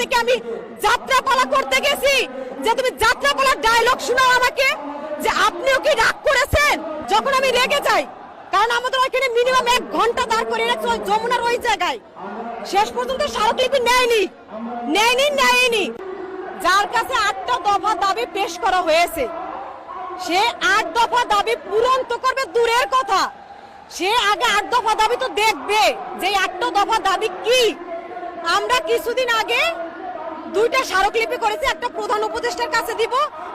দেখে আমি যাত্রাপালা করতে গেছি, যে তুমি যাত্রাপালার ডায়লগ শোনাও আমাকে, যে আপনিও কি রাগ করেছেন? যখন আমি রেগে যাই, কারণ আমাদের ওইখানে মিনিমাম 1 ঘন্টা দাঁড় করে রেখেছে ওই যমুনার ওই জায়গায়, শেষ পর্যন্ত স্মারকলিপি নেয়নি। যার কাছে 8টা দফা দাবি পেশ করা হয়েছে, সে 8 দফা দাবি পূরণ তো করবে দূরের কথা, সে আগে 8 দফা দাবি তো দেখবে যে 8টা দফা দাবি কি। আমরা কিছুদিন আগে 2টা স্মারকলিপি করেছি, একটা প্রধান উপদেষ্টার কাছে দিব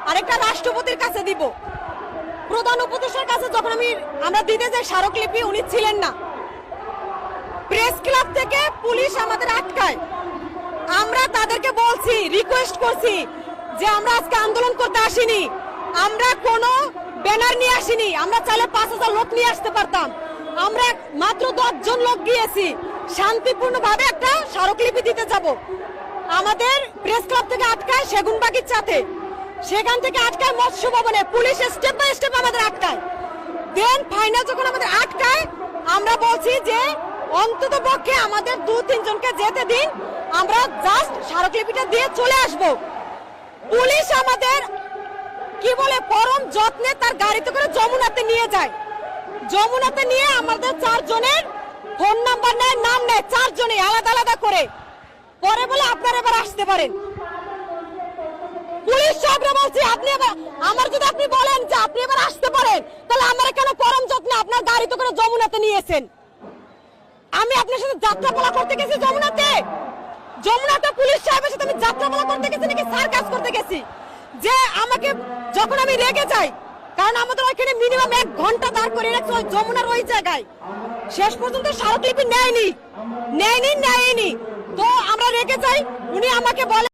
আর একটা রাষ্ট্রপতির কাছে দিব। প্রধান উপদেষ্টার কাছে যখন আমরা দিতে যাই স্মারকলিপি, উনি ছিলেন না। প্রেস ক্লাব থেকে পুলিশ আমাদের আটকায়, আমরা তাদেরকে বলছি, রিকোয়েস্ট করছি যে আমরা আজকে আন্দোলন করতে আসিনি, আমরা কোনো ব্যানার নিয়ে আসিনি, আমরা চাইলে 5000 লোক নিয়ে আসতে পারতাম, আমরা মাত্র 10 জন লোক গিয়েছি, শান্তিপূর্ণভাবে একটা স্মারকলিপি দিতে যাব। আমাদের প্রেস ক্লাব থেকে আটকায় সেগুনবাগিচাতে, সেখান থেকে আটকায় মৎস্য ভবনে, পুলিশ স্টেপ বাই স্টেপ আমাদের আটকায়। দেন ফাইনাল যখন আমাদের আটকায়, আমরা বলছি যে অন্তত পক্ষে আমাদের 2-3 জনকে যেতে দিন, আমরা জাস্ট স্মারকলিপিটা দিয়ে চলে আসব। পুলিশ আমাদের কি বলে পরম যত্নে তার গাড়িতে করে যমুনাতে নিয়ে যায়, যমুনাতে নিয়ে আমাদের 4 জনের ফোন নাম্বার নেয়, নাম নেয়, 4 জনে আলাদা আলাদা করে, পরে বলে আপনারা এবার আসতে পারেন। পুলিশ সাহেবরা বলছি আপনি এবার, আমার যদি আপনি বলেন যে আপনি এবার আসতে পারেন, তাহলে আমরা কেন পরম যত্নে আপনার গাড়িতে করে যমুনাতে নিয়েছেন? আমি আপনার সাথে যাত্রাপালা করতে গেছি যমুনাতে পুলিশ সাহেবের সাথে আমি যাত্রাপালা করতে গেছি নাকি সার্কাস করতে গেছি? যে আমাকে যখন আমি রেগে যাই, কারণ আমাদের ওইখানে মিনিমাম 1 ঘন্টা দাঁড় করে রেখেছে ওই যমুনার ওই জায়গায়, শেষ পর্যন্ত স্মারকলিপি নেয়নি। তো আমরা রেগে যাই, উনি আমাকে বলে